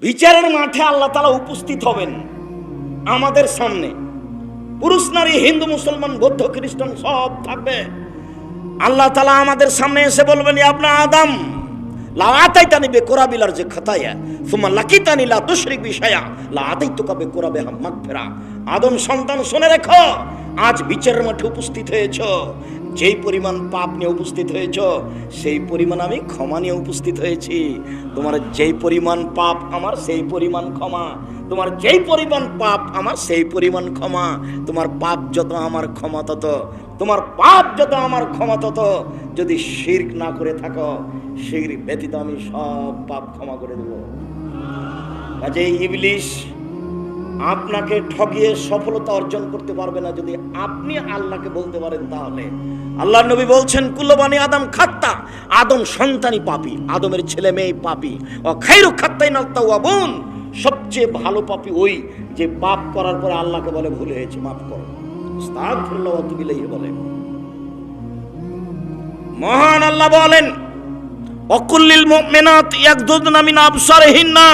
বিচারের মাঠে আল্লাহ তাআলা উপস্থিত হবেন আমাদের সামনে। পুরুষ নারী, হিন্দু মুসলমান বৌদ্ধ খ্রিস্টান সব থাকবে। আল্লাহ তাআলা আমাদের সামনে এসে বলবেন, ইবনে আদম লা আতাইতানি বিকুরাবিল যে খাতায়া সুম্মা লাকিতানি লা তুশরিক বিশায়া লা আতাইতুকা বিকুরাবিহা মাগফিরা। আদম সন্তান শুনে রেখো, আজ বিচারের মাঠে উপস্থিত হয়েছো, যেই পরিমাণ পাপ নিয়ে উপস্থিত হয়েছো সেই পরিমাণ আমি ক্ষমা নিয়ে উপস্থিত হয়েছি। তোমার যেই পরিমাণ পাপ আমার সেই পরিমাণ ক্ষমা, তোমার যেই পরিমাণ পাপ আমার সেই পরিমাণ ক্ষমা। তোমার পাপ যত আমার ক্ষমা তত, তোমার পাপ যত আমার ক্ষমা তত। যদি শিরক না করে থাকো, শিরক ব্যতীত আমি সব পাপ ক্ষমা করে দেব। কাজেই ইবলিস আপনাকে ঠকিয়ে সফলতা অর্জন করতে পারবে না যদি আপনি আল্লাহকে বলতে পারেন। তাহলে আল্লাহর নবী বলছেন, কুল্লু বানি আদম খাত্তা, আদম সন্তানই পাপী, আদমের ছেলে মেয়ে পাপী। ও খায়রু খাত্তাইনাত তাওয়াবুন, সবচেয়ে ভালো পাপী ওই যে পাপ করার পরে আল্লাহকে বলে ভুল হয়েছে, মাফ করো, আস্তাগফিরুল্লাহ ওয়া আতুবু ইলাইহি বলে। মহান আল্লাহ বলেন, অকুল্লিল মুমিনাত ইয়াগদুদনা মিন আবসারিহিন্না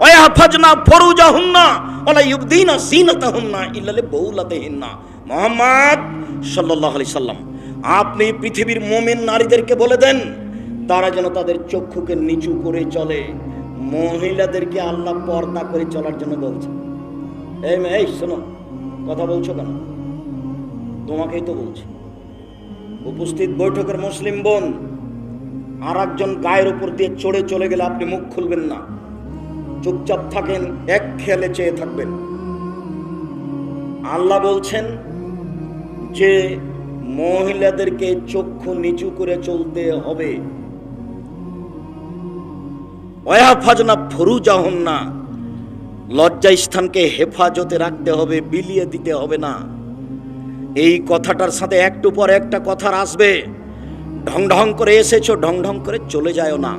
ওয়া ইয়াহফাজনা ফুরুজাহুন্না ওয়া লা ইউবদিনা যিনাতাহুন্না ইল্লা লিবুলাতিহিন্না। মুহাম্মদ সাল্লাল্লাহু আলাইহি সাল্লাম, আপনি পৃথিবীর মুমিন নারীদেরকে বলে দেন তারা যেন তাদের চক্ষুকে নিচু করে চলে। মহিলাদেরকে আল্লাহ পর্দা করে চলার জন্য বলছে। এই মেয়ে, এই শোনো, কথা বলছো কেন? তোমাকেই তো বলছি। উপস্থিত বৈঠকের মুসলিম বোন, আর একজন গায়ের উপর দিয়ে চড়ে চলে গেলে আপনি মুখ খুলবেন না, চুপচাপ থাকেন, এক খেয়ালে চেয়ে থাকবেন। আল্লাহ বলছেন যে মহিলাদেরকে চক্ষু নিচু করে চলতে হবে। ওয়াহফাজনা ফুরুজাহুন্না, লজ্জা স্থানকে হেফাজতে রাখতে হবে, বিলিয়ে দিতে হবে না। এই কথাটার সাথে একটু পর একটা কথা আসবে। ঢং ঢং করে এসেছো, ঢং ঢং করে চলে যায়ও না।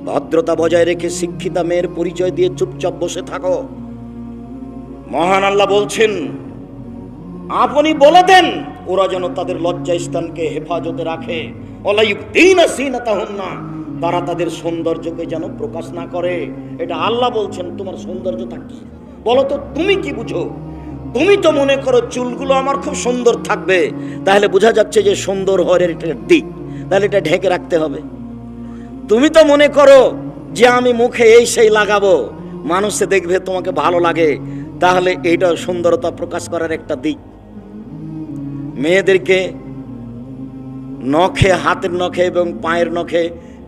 ভদ্রতা বজায় রেখে শিক্ষিতা মেয়ের পরিচয় দিয়ে চুপচাপ বসে থাকো। মহান আল্লাহ বলছেন, আপনি বলে দেন ওরা যেন তাদের লজ্জা স্থানকে হেফাজতে রাখে। ওয়া ইউবদিনা যিনাতাহুন্না, তারা তাদের সৌন্দর্যকে যেন প্রকাশ না করে। এটা আল্লাহ বলছেন। তোমার সৌন্দর্যটা কি বলো তো? তুমি কি বুঝো? তুমি তো মনে করো চুলগুলো আমার খুব সুন্দর থাকবে, তাহলে বোঝা যাচ্ছে যে সুন্দর হওয়ার একটা দিক, তাহলে এটা ঢেকে রাখতে হবে। তুমি তো মনে করো যে আমি মুখে এই সেই লাগাবো, মানুষে দেখবে তোমাকে ভালো লাগে, তাহলে এইটা সুন্দরতা প্রকাশ করার একটা দিক। মেয়েদেরকে নখে, হাতের নখে এবং পায়ের নখে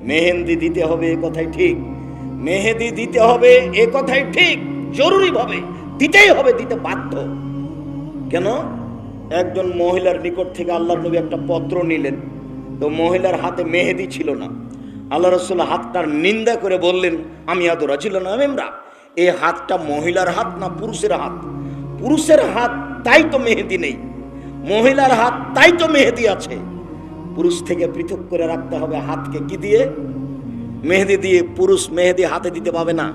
মেহেন্দি দিতে হবে, এ কথাই ঠিক। মেহেদি দিতে হবে, এ কথাই ঠিক, জরুরিভাবে দিতেই হবে, দিতে বাধ্য। কেন? একজন মহিলার নিকট থেকে আল্লাহর নবী একটা পত্র নিলেন, তো মহিলার হাতে মেহেদি ছিল না। আল্লাহ রাসূল হাতটার নিন্দা করে বললেন, আমি আদরা ছিল না মেমরা, এই হাতটা মহিলার হাত না পুরুষের হাত? পুরুষের হাত তাই তো মেহেদি নেই, মহিলার হাত তাই তো মেহেদি আছে। পুরুষ থেকে পৃথক করে রাখতে হবে হাতকে। কি দিয়ে? মেহেদি দিয়ে। পুরুষ মেহেদি হাতে দিতে পাবে না।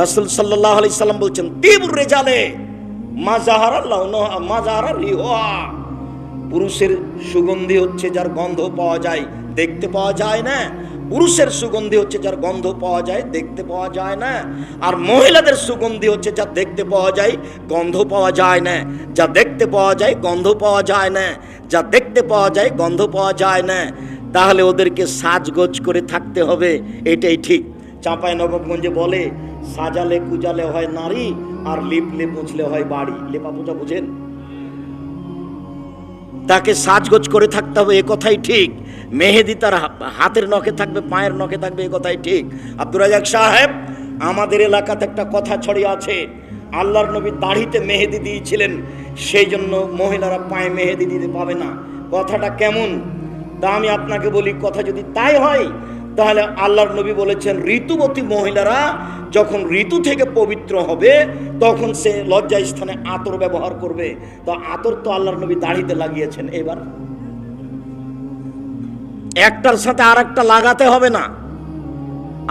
রাসূল সাল্লাল্লাহু আলাইহি সাল্লাম বলছেন, তিবুর রিজালে মা যাহারা লাউনুহা মা যাহারা রিহুহা, পুরুষের সুগন্ধি হচ্ছে যার গন্ধ পাওয়া যায়, দেখতে পাওয়া যায় না। পুরুষের সুগন্ধি হচ্ছে যার গন্ধ পাওয়া যায়, দেখতে পাওয়া যায় না। আর মহিলাদের সুগন্ধি হচ্ছে যা দেখতে পাওয়া যায়, গন্ধ পাওয়া যায় না। যা দেখতে পাওয়া যায়, গন্ধ পাওয়া যায় না। যা দেখতে পাওয়া যায়, গন্ধ পাওয়া যায় না। তাহলে ওদেরকে সাজগোজ করে থাকতে হবে, এটাই ঠিক। চাঁপাইনবাবগঞ্জে বলে, সাজালে কুজালে হয় নারী, আর লিপলে পুছলে হয় বাড়ি। লেপা পোছা বুঝেন? তাকে সাজগোজ করে থাকতে হবে, এ কথাই ঠিক। মেহেদি তার হাতের নখে থাকবে, পায়ের নখে থাকবে, এ কথাই ঠিক। আব্দুর রাজ্জাক সাহেব, আমাদের এলাকাতে একটা কথা ছড়িয়ে আছে, আল্লাহর নবী দাড়িতে মেহেদি দিয়েছিলেন, সেই জন্য মহিলারা পায়ে মেহেদি দিতে পাবে না। কথাটা কেমন? তা আমি আপনাকে বলি, কথা যদি তাই হয় তাহলে আল্লাহর নবী বলেছেন, ঋতুবতী মহিলারা যখন ঋতু থেকে পবিত্র হবে তখন সে লজ্জা স্থানে আতর ব্যবহার করবে। তো আতর তো আল্লাহর নবী দাড়িতে লাগিয়েছেন, এবার একটার সাথে আর একটা লাগাতে হবে না।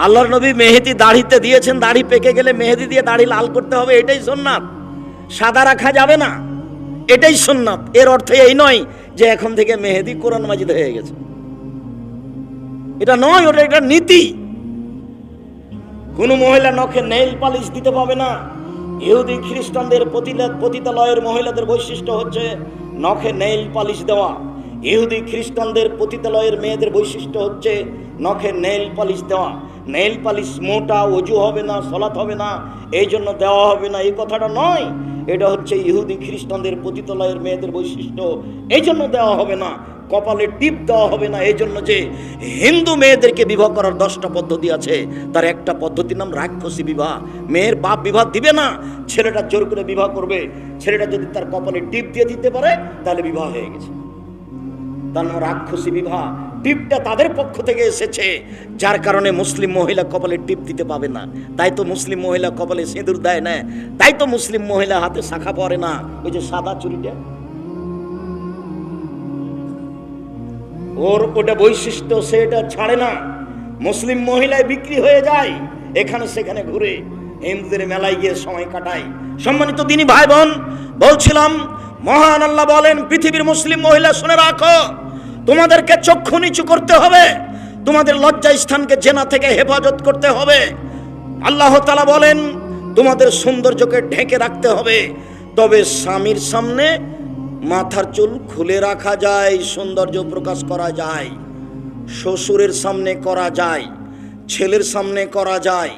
আল্লাহর নবী মেহেদি দাড়িতে দিয়েছেন, দাড়ি পেকে গেলে মেহেদি দিয়ে দাড়ি লাল করতে হবে, এটাই সুন্নাত। সাদা রাখা যাবে না, এটাই সুন্নাত। এর অর্থ এই নয় যে এখন থেকে মেহেদি কোরআন মাজিদ হয়ে গেছে, এটা নয়, ওটা একটা নীতি। কোনো মহিলা নখে নেইল পালিশ দিতে পাবে না। ইহুদি খ্রিস্টানদের পতিতালয়ের মহিলাদের বৈশিষ্ট্য হচ্ছে নখে নেইল পালিশ দেওয়া। ইহুদি খ্রিস্টানদের পতিতালয়ের মেয়েদের বৈশিষ্ট্য হচ্ছে নখে নেইল পালিশ দেওয়া। নেইল পালিশ মোটা, অজু হবে না, সলাত হবে না, এই জন্য দেওয়া হবে না, এই কথাটা নয়। এটা হচ্ছে ইহুদি খ্রিস্টানদের পতিতালয়ের মেয়েদের বৈশিষ্ট্য, এই জন্য দেওয়া হবে না। কপালে টিপ দেওয়া হবে না এই জন্য যে হিন্দু মেয়েদেরকে বিবাহ করার 10টা পদ্ধতি আছে, তার একটা পদ্ধতির নাম রাক্ষসী বিবাহ। মেয়ের বাপ বিবাহ দিবে না, ছেলেটা জোর করে বিবাহ করবে। ছেলেটা যদি তার কপালে টিপ দিয়ে দিতে পারে তাহলে বিবাহ হয়ে গেছে, তার নাম রাক্ষসী বিবাহ। টিপটা তাদের পক্ষ থেকে এসেছে, যার কারণে মুসলিম মহিলা কপালে টিপ দিতে পাবে না। তাই তো মুসলিম মহিলা কপালে সিঁদুর দেয় না, তাই তো মুসলিম মহিলা হাতে শাখা পরে না, ওই যে সাদা চুড়িটা, ওর ওটা বৈশিষ্ট্য, সেটা ছাড়ে না। মুসলিম মহিলায় বিক্রি হয়ে যায়, এখানে সেখানে ঘুরে হিন্দুদের মেলায় গিয়ে সময় কাটায়। সম্মানিত দিনী ভাই বোন, বলছিলাম মহান আল্লাহ বলেন, পৃথিবীর মুসলিম মহিলা শুনে রাখো, তোমাদেরকে চক্ষু নিচু করতে হবে, তোমাদের লজ্জা স্থানকে জেনা থেকে হেফাজত করতে হবে। আল্লাহ তাআলা বলেন, তোমাদের সৌন্দর্যকে ঢেকে রাখতে হবে। তবে স্বামীর সামনে মাথার চুল খুলে রাখা যায়, সৌন্দর্য প্রকাশ করা যায়, শ্বশুরের সামনে করা যায়, ছেলের সামনে করা যায়,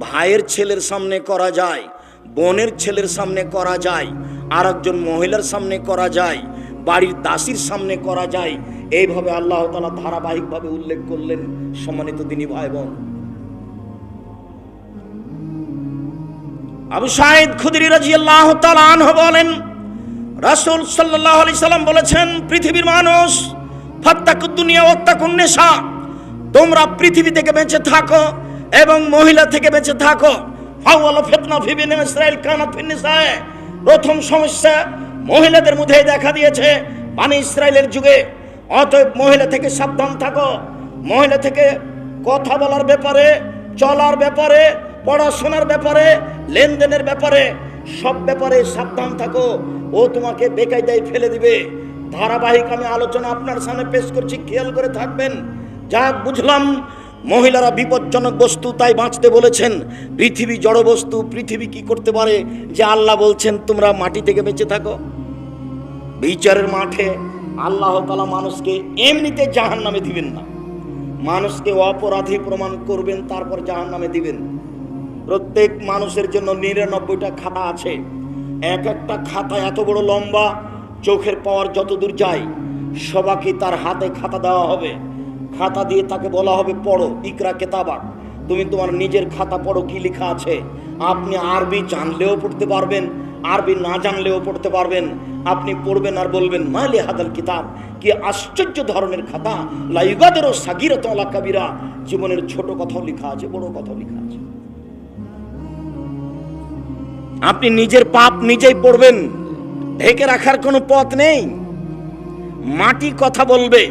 ভাইয়ের ছেলের সামনে করা যায়, বোনের ছেলের সামনে করা যায়, আর একজন মহিলার সামনে করা যায়, বাড়ির দাসীর সামনে করা যায়। এইভাবে আল্লাহ তাআলা ধারাবাহিকভাবে উল্লেখ করলেন। সম্মানিত দিনী ভাই বোন, আবু সাঈদ খুদরি রাদিয়াল্লাহু তাআলা আনহু বলেন, রাসূল সাল্লাল্লাহু আলাইহি সাল্লাম বলেছেন, পৃথিবীর মানুষ ফাত্তাকুদ দুনিয়া ওয়াত্তাকুন নিসা, তোমরা পৃথিবী থেকে বেঁচে থাকো এবং মহিলা থেকে বেঁচে থাকো। ফাওয়াল ফিতনা ফি বনি ইসরাঈল কানাত ফিন নিসায়ে, প্রথম সমস্যা মহিলাদের মধ্যে দেখা দিয়েছে বনি ইসরাঈলের যুগে। অতএব মহিলা থেকে সাবধান থাকো, মহিলা থেকে কথা বলার ব্যাপারে, চলার ব্যাপারে, পড়াশোনার ব্যাপারে, লেনদেনের ব্যাপারে, সব ব্যাপারে সাবধান থাকো, ও তোমাকে বেকায়দায় ফেলে দিবে। ধারাবাহিক আমি আলোচনা আপনার সামনে পেশ করছি, খেয়াল করে থাকবেন। যা বুঝলাম মহিলারা বিপজ্জনক বস্তু, তাই বাঁচতে বলেছেন। পৃথিবী জড় বস্তু, পৃথিবী কি করতে পারে যে আল্লাহ বলছেন তোমরা মাটি থেকে বেঁচে থাকো? বিচারের মাঠে আল্লাহ তাআলা মানুষকে এমনিতে জাহান্নামে দিবেন না, মানুষকে অপরাধী প্রমাণ করবেন, তারপর জাহান্নামে দিবেন। প্রত্যেক মানুষের জন্য 99টা খাতা আছে। এক একটা খাতা এত বড় লম্বা, চোখের পাওয়ার যত দূর যায়, সবাইকে তার হাতে খাতা দেওয়া হবে। খাতা দিয়ে তাকে বলা হবে পড়ো, ইকরা কেতাবাক, তুমি তোমার নিজের খাতা পড়ো, কি লেখা আছে। আপনি আরবি জানলেও পড়তে পারবেন, আরবি না জানলেও পড়তে পারবেন। আপনি পড়বেন আর বলবেন, মালি হাদাল কিতাব, কি আশ্চর্য ধরনের খাতা, লা ইউগাদিরু সাগীরাতান ওয়ালা কাবীরা, জীবনের ছোট কথাও লেখা আছে, বড় কথাও লেখা আছে। আপনি নিজের পাপ নিজেই পড়বেন, ঢেকে রাখার কোনো পথ নেই। মাটি কথা বলবে।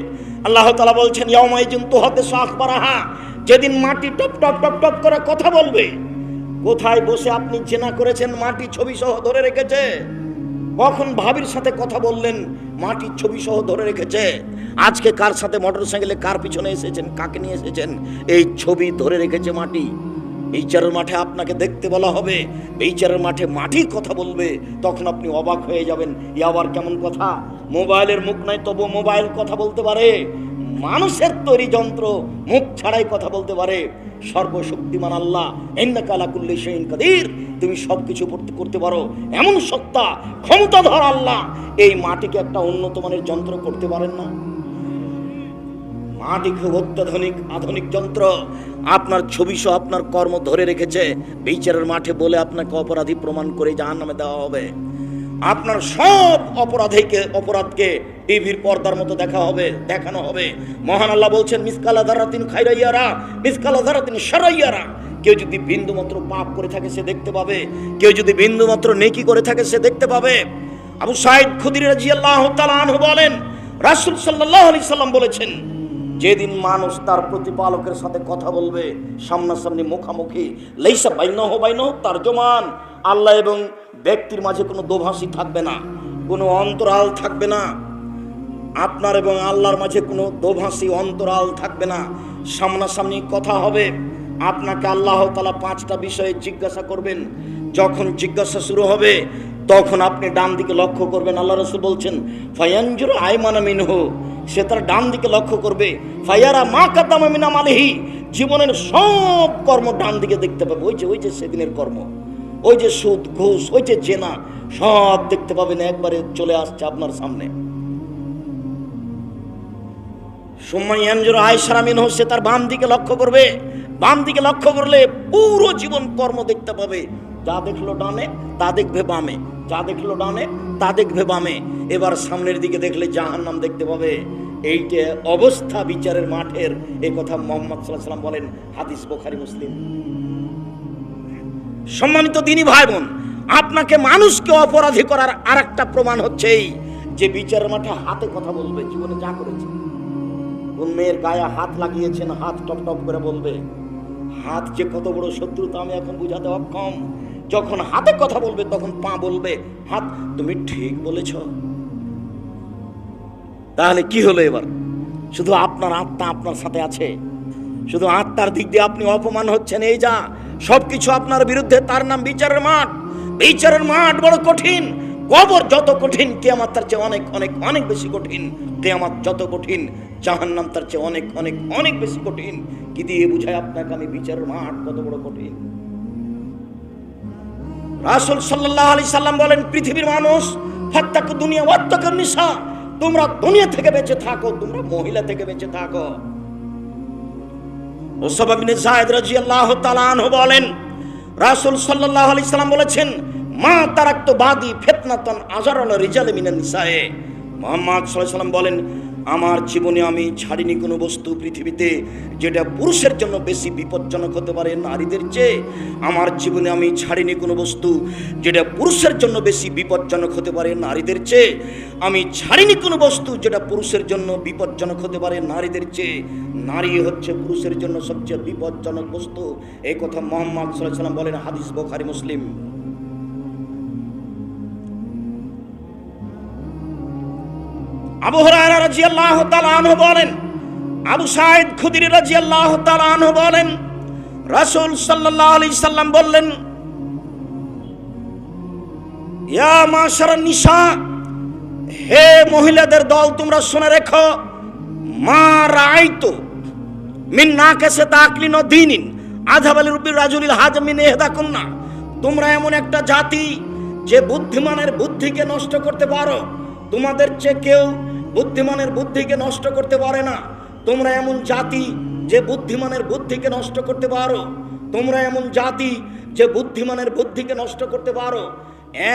আল্লাহ তাআলা বলছেন, ইয়াউমাইযিন তুহাদ্দিসু আখবারাহা, যেদিন মাটি টপ টপ টপ টপ করে কথা বলবে। কোথায় বসে আপনি জেনা করেছেন, মাটি ছবি সহ ধরে রেখেছে। কখন ভাবির সাথে কথা বললেন, মাটির ছবি সহ ধরে রেখেছে। আজকে কার সাথে মোটরসাইকেলে কার পিছনে এসেছেন, কাকে নিয়ে এসেছেন, এই ছবি ধরে রেখেছে মাটি। বিচারের মাঠে আপনাকে দেখতে বলা হবে, বিচারের মাঠে মাটি কথা বলবে। তখন আপনি অবাক হয়ে যাবেন, এ আবার কেমন কথা? মোবাইলের মুখ নাই, তবু মোবাইল কথা বলতে পারে। মানুষের তৈরি যন্ত্র মুখ ছাড়াই কথা বলতে পারে। সর্বশক্তিমান আল্লাহ, ইন্নাকা আলা কুল্লি শাইইন কাদির, তুমি সবকিছু করতে পারো এমন সত্তা ক্ষমতাধর আল্লাহ এই মাটিকে একটা উন্নত মানের যন্ত্র করতে পারেন না? মাটি খুব অত্যাধুনিক আধুনিক যন্ত্র। আপনার ছবি সহ আপনার কর্ম ধরে রেখেছে। বিচারের মাঠে বলে আপনাকে অপরাধী প্রমাণ করে জাহান্নামে দেওয়া হবে। আপনার সব অপরাধকে টিভির পর্দার মতো দেখানো হবে। মহান আল্লাহ বলছেন, মিসকালা যারাতিন খায়রান ইয়ারা, মিসকালা যারাতিন শাররান ইয়ারা। কেউ যদি বিন্দুমাত্র পাপ করে থাকে সে দেখতে পাবে, কেউ যদি বিন্দুমাত্র নেকি করে থাকে সে দেখতে পাবে। আবু সাঈদ খুদরি রাদিয়াল্লাহু তাআলা আনহু বলেন, রাসূল সাল্লাল্লাহু আলাইহি সাল্লাম বলেছেন, যেদিন মানুষ তার প্রতিপালকের সাথে কথা বলবে সামনাসামনি মুখামুখি, লাইসা বাইনাহু বাইনাহু তারজুমান, আল্লাহ এবং ব্যক্তির মাঝে কোনো দোভাষী থাকবে না, কোনো অন্তরাল থাকবে না। আপনার এবং আল্লাহর মাঝে কোনো দোভাষী অন্তরাল থাকবে না। সামনাসামনি কথা হবে। আপনাকে আল্লাহ তাআলা 5টা বিষয়ে জিজ্ঞাসা করবেন। যখন জিজ্ঞাসা শুরু হবে তখন আপনি ডান দিকে লক্ষ্য করবেন। আল্লাহ রাসূল বলছেন ফায়ানজুরু আয়মানা মিনহু, সে তার ডান দিকে লক্ষ্য করবে। ফায়ারা মা কাদ্দামা মিন আমালিহি, জীবনের সব কর্ম ডান দিকে দেখতে পাবে। ওই যে সেদিনের কর্ম, ওই যে সুদ ঘুষ, ওই যে জেনা, সব দেখতে পাবেন, একবারে চলে আসছে আপনার সামনে। সুম্মা ইয়ানজুরু আয়সারা মিনহু, সে তার বাম দিকে লক্ষ্য করবে। বাম দিকে লক্ষ্য করলে পুরো জীবন কর্ম দেখতে পাবে। যা দেখলো ডানে তা দেখবে বামে, যা দেখলো ডানে তা দেখবে বামে। এবার সামনের দিকে দেখলে জাহান্নাম দেখতে পাবে। এইটা অবস্থা বিচারের মাঠের। এই কথা মুহাম্মদ সাল্লাল্লাহু আলাইহি ওয়াসাল্লাম বলেন, হাদিস বুখারী মুসলিম। সম্মানিত দ্বীনি ভাই বোন, আপনাকে মানুষকে অপরাধী করার আরেকটা প্রমাণ হচ্ছে এই যে বিচারের মাঠে হাতে কথা বলবে। জীবনে যা করেছে, কোন মেয়ের গায়ে হাত লাগিয়েছেন, হাত টপ টপ করে বলবে। হাত যে কত বড় শত্রু তা আমি এখন বুঝাতে অক্ষম। যখন হাতে কথা বলবে তখন পা বলবে, হাত তুমি ঠিক বলেছ। তাহলে কি হলো এবার? শুধু আপনার আত্মা আপনার সাথে আছে, শুধু আত্মার দিক দিয়ে আপনি অপমান হচ্ছেন। এই যা সবকিছু আপনার বিরুদ্ধে, তার নাম বিচারের মাঠ। বিচারের মাঠ বড় কঠিন। কবর যত কঠিন, কিয়ামত তার চেয়ে অনেক অনেক অনেক বেশি কঠিন। কিয়ামত যত কঠিন, জাহান্নাম তার চেয়ে অনেক অনেক অনেক বেশি কঠিন। কি দিয়ে বুঝায় আপনাকে আমি বিচারের মাঠ কত বড় কঠিন? রাসূল সাল্লাল্লাহু আলাইহি সাল্লাম বলেন, পৃথিবীর মানুষ ফাত্তাকু দুনিয়া ওয়াত্তাকুন নিসা, তোমরা দুনিয়া থেকে বেঁচে থাকো, তোমরা মহিলা থেকে বেঁচে থাকো। উসামা বিন যায়েদ রাদিয়াল্লাহু তাআলা আনহু বলেন, রাসূল সাল্লাল্লাহু আলাইহি সাল্লাম বলেছেন, মা তারাকতু বাদি ফিতনাতান আযারাল রিজাল মিনান নিসায়ে। মুহাম্মদ সাল্লাল্লাহু আলাইহি সাল্লাম বলেন, আমার জীবনে আমি ছাড়িনি কোনো বস্তু পৃথিবীতে যেটা পুরুষের জন্য বেশি বিপজ্জনক হতে পারে নারীদের চেয়ে। আমার জীবনে আমি ছাড়িনি কোনো বস্তু যেটা পুরুষের জন্য বেশি বিপজ্জনক হতে পারে নারীদের চেয়ে। আমি ছাড়িনি কোনো বস্তু যেটা পুরুষের জন্য বিপজ্জনক হতে পারে নারীদের চেয়ে। নারী হচ্ছে পুরুষের জন্য সবচেয়ে বিপজ্জনক বস্তু। এই কথা মুহাম্মদ সাল্লাল্লাহু আলাইহি সাল্লাম বলেন, হাদিস বুখারী মুসলিম। আবু হুরায়রা রাদিয়াল্লাহু তাআলা আনহু বলেন, আবু সাঈদ খুদরি রাদিয়াল্লাহু তাআলা আনহু বলেন, রাসূল সাল্লাল্লাহু আলাইহি সাল্লাম বললেন, ইয়া মাশারান নিসা, হে মহিলাদের দল, তোমরা শুনে রেখো, মা রাআইতু মিন নাকাসাত আকলিন ওয়া দীনিন আযহাবাল রুবি রাজুলিল হাজমিন ইহদাকুন্না। তোমরা এমন একটা জাতি যে বুদ্ধিমানের বুদ্ধিকে নষ্ট করতে পারো। তোমাদের চেয়ে কেউ বুদ্ধিমানের বুদ্ধিকে নষ্ট করতে পারে না। তোমরা এমন জাতি যে বুদ্ধিমানের বুদ্ধিকে নষ্ট করতে পারো। তোমরা এমন জাতি যে বুদ্ধিমানের বুদ্ধিকে নষ্ট করতে পারো।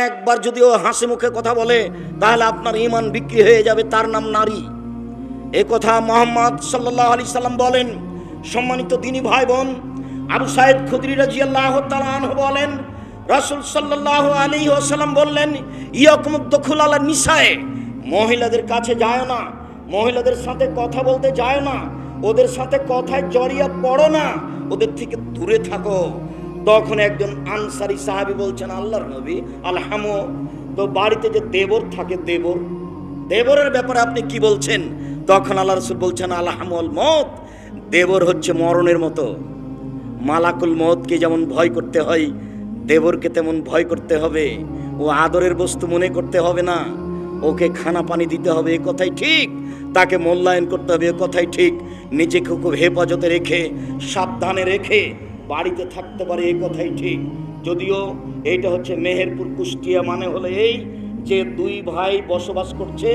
একবার যদি ও হাসি মুখে কথা বলে তাহলে আপনার ঈমান বিক্রি হয়ে যাবে, তার নাম নারী। এ কথা মুহাম্মদ সাল্লাল্লাহু আলাইহি সাল্লাম বলেন। সম্মানিত দ্বীনি ভাই বোন, আবু সাঈদ খুদরি রাদিয়াল্লাহু তাআলা আনহু বলেন, রাসূল সাল্লাল্লাহু আলাইহি ওয়াসাল্লাম বললেন, ইয়াকুমুদ দুখুল আলা নিসায়ে, মহিলাদের কাছে যায় না, মহিলাদের সাথে কথা বলতে যায় না, ওদের সাথে কথায় জড়িয়ে পড়ো না, ওদের থেকে দূরে থাকো। তখন একজন আনসারী সাহাবী বলছেন, আল্লাহর নবী আলহামু, তো বাড়িতে যে দেবর থাকে, দেবরের ব্যাপারে আপনি কি বলছেন? তখন আল্লাহ রাসূল বলছেন, আলহামুল মউত, দেবর হচ্ছে মরণের মতো। মালাকুল মউতকে যেমন ভয় করতে হয়, দেবরকে তেমন ভয় করতে হবে। ও আদরের বস্তু মনে করতে হবে না, ওকে খানা পানি দিতে হবে, এ কথাই ঠিক। তাকে মূল্যায়ন করতে হবে, এ কথাই ঠিক। নিজেকে খুব হেফাজতে রেখে, সাবধানে রেখে বাড়িতে থাকতে পারে, এ কথাই ঠিক। যদিও এইটা হচ্ছে মেহেরপুর কুষ্টিয়া, মানে হলো এই যে দুই ভাই বসবাস করছে,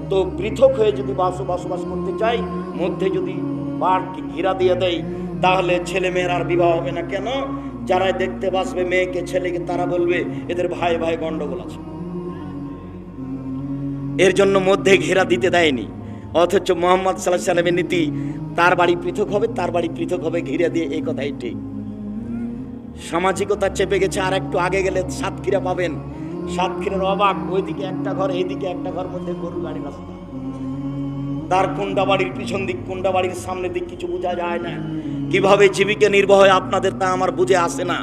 তো পৃথক হয়ে যদি বসবাস করতে চাই, মধ্যে যদি বাড়কে ঘিরা দিয়ে দেয়, তাহলে ছেলে মেয়ের আর বিবাহ হবে না। কেন? যারা দেখতে বাসবে মেয়েকে ছেলেকে, তারা বলবে এদের ভাই ভাই গন্ডগোল আছে, এর জন্য মধ্যে ঘেরা দিতে দেয়নি। অথচ মুহাম্মদ সাল্লাল্লাহু আলাইহি সাল্লামের নীতি, তার বাড়ি পৃথক হবে, তার বাড়ি পৃথক হবে, ঘিরে দিয়ে, এই কথাই ঠিক। সামাজিকতা চেপে গেছে। আর একটু আগে গেলে সাতক্ষীরা পাবেন। সাতক্ষীরার অবাক, ওইদিকে একটা ঘর, এইদিকে একটা ঘর, মধ্যে গরু গাড়ি রাস্তা। তার কোনটা বাড়ির পিছন দিক, কোনটা বাড়ির সামনের দিক কিছু বোঝা যায় না। কিভাবে জীবিকা নির্বাহ হয় আপনাদের তা আমার বুঝে আসে না।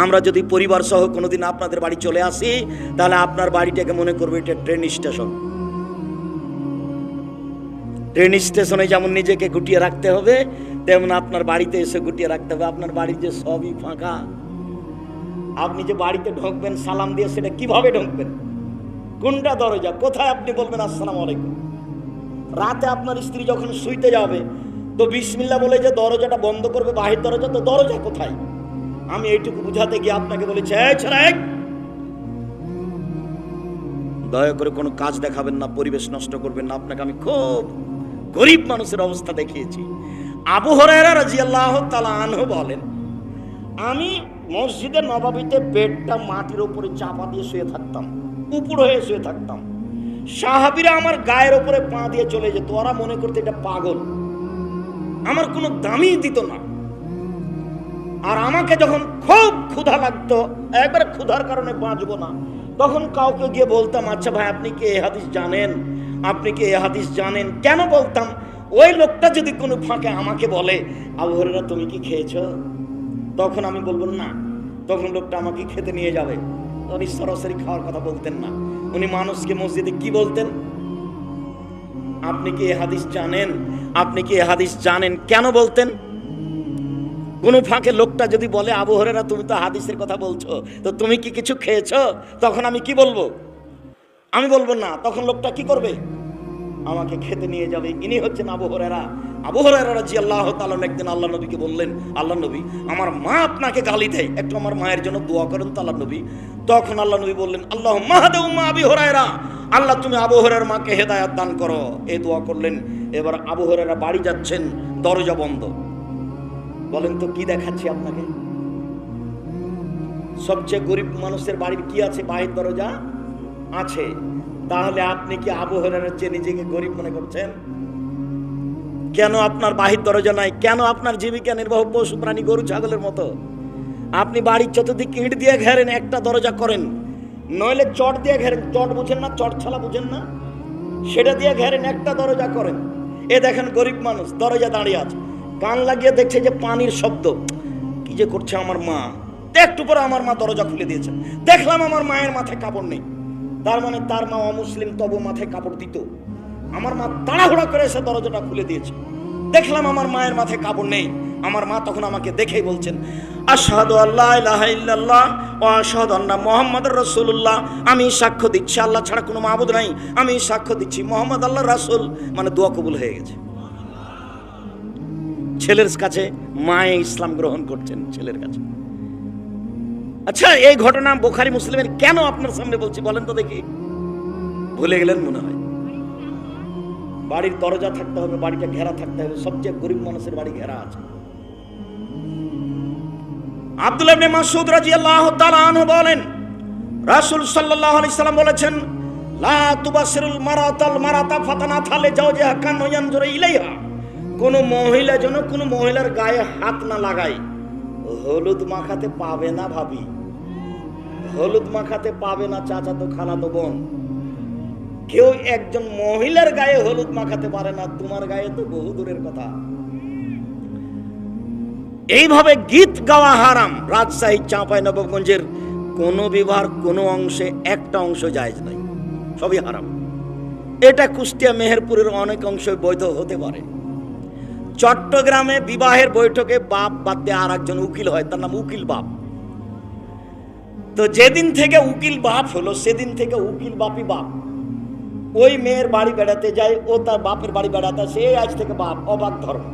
আমরা যদি পরিবার সহ কোনোদিন আপনাদের বাড়ি চলে আসি, তাহলে আপনার বাড়িটাকে মনে করবে এটা ট্রেন স্টেশন। ট্রেন স্টেশনে যেমন নিজেকে গুটিয়ে রাখতে হবে, তেমন আপনার বাড়িতে এসে গুটিয়ে রাখতে হবে। আপনার বাড়ির যে সবই ফাঁকা, আপনি যে বাড়িতে ঢুকবেন সালাম দিয়ে, সেটা কিভাবে ঢুকবেন, কোনটা দরজা, কোথায় আপনি বলবেন আসসালামু আলাইকুম। রাতে আপনার স্ত্রী যখন শুইতে যাবে তো বিসমিল্লাহ বলে যে দরজাটা বন্ধ করবে, বাহির দরজা, তো দরজা কোথায়? আমি এইটুকু বুঝাতে গিয়ে আপনাকে বলেছি, এই ছেলে, দয়া করে কোনো কাজ দেখাবেন না, পরিবেশ নষ্ট করবেন না। আপনাকে আমি খুব গরিব মানুষের অবস্থা দেখিয়েছি। আবু হুরায়রা রাদিয়াল্লাহু তাআলা আনহু বলেন, আমি মসজিদে নববীতে বেডটা মাটির উপরে চাপা দিয়ে শুয়ে থাকতাম, উপর হয়ে শুয়ে থাকতাম। সাহাবীরা আমার গায়ের উপরে পা দিয়ে চলে যেত, ওরা মনে করতে এটা পাগল, আমার কোনো দামই দিত না। আর আমাকে যখন খুব ক্ষুধা লাগতো, একবারে ক্ষুধার কারণে বাঁচবো না, তখন কাউকে গিয়ে বলতাম, আচ্ছা ভাই আপনি কি এই হাদিস জানেন, আপনি কি এই হাদিস জানেন? কেন বলতাম? ওই লোকটা যদি কোনো ফাঁকে আমাকে বলে, আবু হুরায়রা তুমি কি খেয়েছো, তখন আমি বলবো না, তখন লোকটা আমাকে খেতে নিয়ে যাবে। উনি সরাসরি খাওয়ার কথা বলতেন না, উনি মানুষকে মসজিদে কি বলতেন, আপনি কি এই হাদিস জানেন, আপনি কি এই হাদিস জানেন, কেন বলতেন? কোনো ফাঁকে লোকটা যদি বলে, আবু হুরায়রা তুমি তো হাদিসের কথা বলছো, তো তুমি কি কিছু খেয়েছো, তখন আমি কি বলবো? আমি বলবো না, তখন লোকটা কি করবে? আমাকে খেতে নিয়ে যাবে। ইনি হচ্ছেন আবু হুরায়রা। আবু হুরায়রা রাদিয়াল্লাহু তাআলা একদিন আল্লাহ নবীকে বললেন, আল্লাহ নবী আমার মা আপনাকে গালি দেয়, একটু আমার মায়ের জন্য দোয়া করেন তো আল্লাহ নবী। তখন আল্লাহ নবী বললেন, আল্লাহুম্মা হাদি উম্মা আবি হুরায়রা, আল্লাহ তুমি আবু হুরায়রার মাকে হেদায়েত দান করো, এই দোয়া করলেন। এবার আবু হুরায়রা বাড়ি যাচ্ছেন, দরজা বন্ধ। বলেন তো কি দেখাচ্ছি আপনাকে? সবচেয়ে গরিব মানুষের বাড়ির কি আছে? বাহির দরজা আছে। তাহলে আপনি কি আবু হুরায়রার চেয়ে নিজেকে গরিব মনে করছেন? কেন আপনার বাহির দরজা নাই? কেন আপনার জীবিকা নির্বাহ পশু প্রাণী গরু ছাগলের মতো? আপনি বাড়ির চতুর্দিকে ইট দিয়ে ঘেরেন, একটা দরজা করেন, নইলে চট দিয়ে ঘেরেন, চট বুঝেন না, চট ছালা বুঝেন না, সেটা দিয়ে ঘেরেন, একটা দরজা করেন। এ দেখেন গরিব মানুষ দরজা দাঁড়িয়ে আছে, কান লাগিয়ে দেখছে যে পানির শব্দ, কি যে করছে আমার মা। একটু পরে আমার মা দরজা খুলে দিয়েছে, দেখলাম আমার মায়ের মাথায় কাপড় নেই, তার মানে তার মা অমুসলিম, তবু মাথায় কাপড় দিত। আমার মা তাড়াহুড়া করে এসে দরজাটা খুলে দিয়েছে, দেখলাম আমার মায়ের মাথায় কাপড় নেই। আমার মা তখন আমাকে দেখেই বলছেন, আশহাদু আল্লা ইলাহা ইল্লাল্লাহ ওয়া আশহাদু আন্না মুহাম্মাদুর রাসূলুল্লাহ, আমি সাক্ষ্য দিচ্ছি আল্লাহ ছাড়া কোনো মাবুদ নাই, আমি সাক্ষ্য দিচ্ছি মুহাম্মদ আল্লাহর রাসূল। মানে দোয়া কবুল হয়ে গেছে। ছেলের কাছে মায়ে ইসলাম গ্রহণ করছেন, ছেলের কাছে। আচ্ছা, এই ঘটনা বুখারী মুসলিমের, কেন আপনার সামনে বলছি বলেন তো দেখি? ভুলে গেলেন মনে হয়। বাড়ির দরজা থাকতে হবে, বাড়িটা ঘেরা থাকতে হবে। সবচেয়ে গরিব মানুষের বাড়ি ঘেরা আছে। আব্দুল্লাহ ইবনে মাসউদ রাদিয়াল্লাহু তাআলা আনহু বলেন, রাসূল সাল্লাল্লাহু আলাইহি সাল্লাম বলেছেন, লা তুবাসিরুল মারাতাল মারাতা ফাতানাথা লিজাওজিহা কান ইয়ানজুরু ইলাইহা, কোন মহিলা যেন কোন মহিলার গায়ে হাত না লাগায়। হলুদ মাখাতে পাবে না ভাবি, হলুদ মাখাতে পাবে না চাচাতো খালাতো বোন, কেউ একজন মহিলার গায়ে হলুদ মাখাতে পারে না, তোমার গায়ে তো বহু দূরের কথা। এইভাবে গীত গাওয়া হারাম। রাজশাহী চাঁপাইনবাবগঞ্জের কোনো বিবাহের কোনো অংশে একটা অংশ জায়েজ নাই, সবই হারাম। এটা কুষ্টিয়া মেহেরপুরের অনেক অংশ বৈধ হতে পারে। চট্টগ্রামে বিবাহের বৈঠকে বাপ বাদ দিয়ে আর একজন উকিল হয়, তার নাম উকিল বাপ। তো যেদিন থেকে উকিল বাপ হলো সেদিন থেকে উকিল বাপই বাপ। ওই মেয়ের বাড়ি বেড়াতে যায়, ও তার বাপের বাড়ি বেড়াতে, সে আজ থেকে বাপ, অবাক ধর্ম।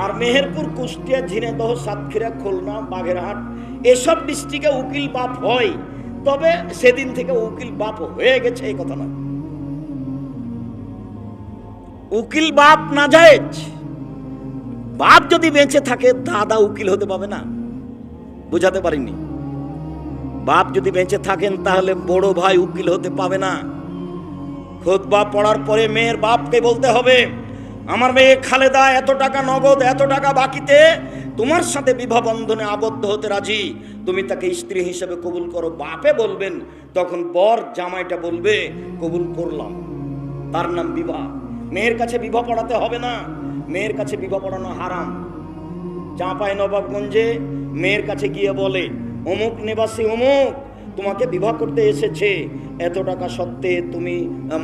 আর মেহেরপুর, কুষ্টিয়া, ঝিনাইদহ, সাতক্ষীরা, খুলনা, বাগেরহাট এসব ডিস্ট্রিক্টে উকিল বাপ হয়, তবে সেদিন থেকে উকিল বাপ হয়ে গেছে এই কথা না। উকিল বাপ নাজায়েজ। বাপ যদি বেঁচে থাকে দাদা উকিল হতে পাবে না, বুঝাতে পারিনি। বাপ যদি বেঁচে থাকেন তাহলে বড় ভাই উকিল হতে পাবে না। খুতবা পড়ার পরে মেয়ের বাপকে বলতে হবে, আমার মেয়ে খালেদা এত টাকা নগদ, এত টাকা বাকিতে তোমার সাথে বিবাহ বন্ধনে আবদ্ধ হতে রাজি, তুমি তাকে স্ত্রী হিসেবে কবুল করো। বাপে বলবেন, তখন বর জামাইটা বলবে কবুল করলাম, তার নাম বিবাহ। মেয়ের কাছে বিবাহ পড়াতে হবে না, মেয়ের কাছে বিবাহ পড়ানো হারাম। চাঁপাইনবাবগঞ্জে মেয়ের কাছে গিয়ে বলে, অমুক নিবাসী অমুক, তোমাকে বিবাহ করতে এসেছে, এত টাকা সত্ত্বে তুমি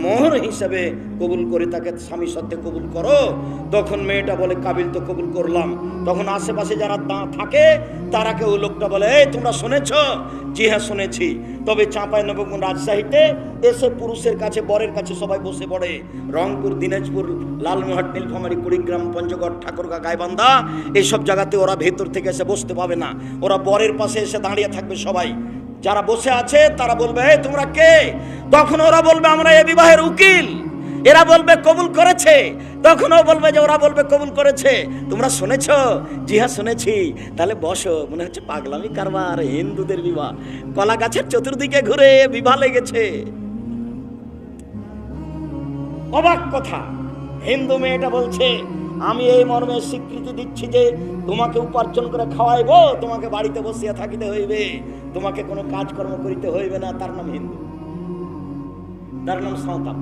মোহর হিসাবে কবুল করে তাকে স্বামী সত্ত্বে কবুল করো। তখন মেয়েটা বলে কাবিল তো কবুল করলাম। তখন আশেপাশে যারা থাকে তারা কেউ লোকটা বলে, এই তোমরা শুনেছ? জি হ্যাঁ শুনেছি। তবে চাঁপাইনবাবগঞ্জ রাজশাহীতে এসে পুরুষের কাছে বরের কাছে সবাই বসে পড়ে। রংপুর, দিনাজপুর, লালমোহাট, নীলফামারী, কুড়িগ্রাম, পঞ্চগড়, ঠাকুরগাঁ, গাইবান্ধা এইসব জায়গাতে ওরা ভেতর থেকে এসে বসতে পাবে না, ওরা বরের পাশে এসে দাঁড়িয়ে থাকবে। সবাই যারা বসে আছে তারা বলবে, এই তোমরা কে? তখন ওরা বলবে আমরা এ বিবাহের উকিল। এরা বলবে কবুল করেছে, তখন ও বলবে যে ওরা বলবে কবুল করেছে। তোমরা শুনেছ? জি হ্যাঁ শুনেছি। তাহলে বসো। মনে হচ্ছে পাগলামি কারবার, হিন্দুদের বিবাহ, কলা গাছের চতুর্দিকে ঘুরে বিবাহ লেগেছে। অবাক কথা, হিন্দু মেয়েটা বলছে আমি এই মর্মে স্বীকৃতি দিচ্ছি যে তোমাকে উপার্জন করে খাওয়াইবো, তোমাকে বাড়িতে বসিয়া থাকিতে হইবে, তোমাকে কোনো কাজকর্ম করিতে হইবে না। তার নাম হিন্দু, তার নাম সাঁওতাল।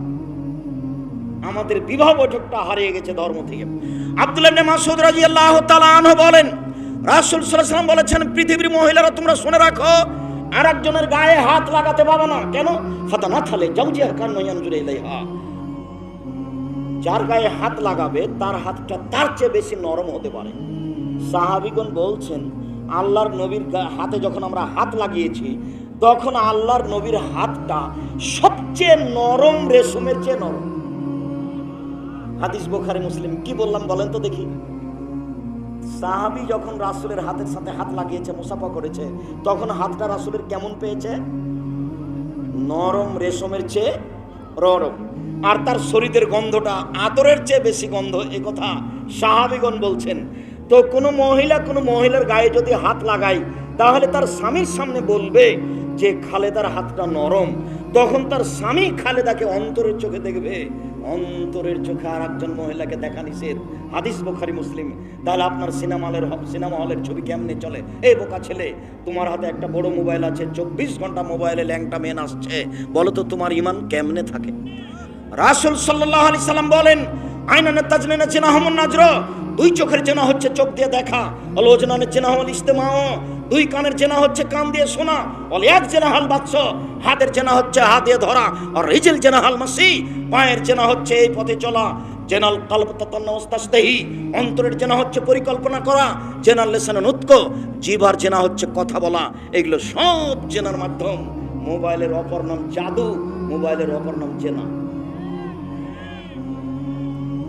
আমাদের বিবাহ বৈঠকটা হারিয়ে গেছে ধর্ম থেকে। আব্দুল্লাহ ইবনে মাসউদ রাদিয়াল্লাহু তাআলা আনহু বলেন, রাসূল সাল্লাল্লাহু আলাইহি ওয়াসাল্লাম বলেছেন, পৃথিবীর মহিলারা তোমরা শুনে রাখো, আরেকজনের গায়ে হাত লাগাতে পাবে না। কেন? ফাতানাথালে জাওজিহা কান্না ইয়ানজুরু ইলাইহা। যার গায়ে হাত লাগাবে তার হাতটা তার চেয়ে বেশি নরম হতে পারে। সাহাবীগণ বলছেন, আল্লাহর নবীর হাতে যখন আমরা হাত লাগিয়েছি তখন আল্লাহর নবীর হাতটা সবচেয়ে নরম, রেশমের চেয়ে নরম। হাদিস বুখারী, মুসলিম। কি বললাম বলেন তো দেখি? সাহাবী যখন রাসূলের হাতের সাথে হাত লাগিয়েছে, মুসাফা করেছে, তখন হাতটা রাসূলের কেমন পেয়েছে? নরম, রেশমের চেয়ে নরম। আর তার শরীরের গন্ধটা আতরের চেয়ে বেশি গন্ধ, এ কথা সাহাবীগণ বলছেন। তো কোনো মহিলার গায়ে যদি হাত লাগায় তাহলে তার স্বামীর সামনে বলবে যে খালেদার হাতটা নরম, তখন তার স্বামী খালেদাকে অন্তরের চোখে দেখবে। অন্তরের চোখে আর একজন মহিলাকে দেখা নিষেধ। হাদিস বুখারী, মুসলিম। তাহলে আপনার সিনেমা হলের ছবি কেমনে চলে? এই বোকা ছেলে, তোমার হাতে একটা বড় মোবাইল আছে, 24 ঘন্টা মোবাইলে ল্যাংটা মেন আসছে, বলো তো তোমার ঈমান কেমনে থাকে? রাসূল সাল্লাল্লাহু আলাইহি সাল্লাম বলেন, আইনান তাজনিনা জিনাহুম নাজর, দুই চোখের জেনা হচ্ছে চোখ দিয়ে দেখা, আল ওজনানের জেনা হল ইস্তেমাও, দুই কানের জেনা হচ্ছে কান দিয়ে শোনা, অলিয়াদ জেনা হাল বাদশ, হাতের জেনা হচ্ছে হাত দিয়ে ধরা, আর রিজিল জেনা হাল মাসি, পায়ের জেনা হচ্ছে এই পথে চলা, জেনাল কলব তাতান্না ওয়াস্তাসতাহি, অন্তরের জেনা হচ্ছে পরিকল্পনা করা, জেনাল লিসান নুতক, জিহ্বার জেনা হচ্ছে কথা বলা। এগুলো সব জেনার মাধ্যম। মোবাইলের অপর নাম জাদু, মোবাইলের অপর নাম জেনা।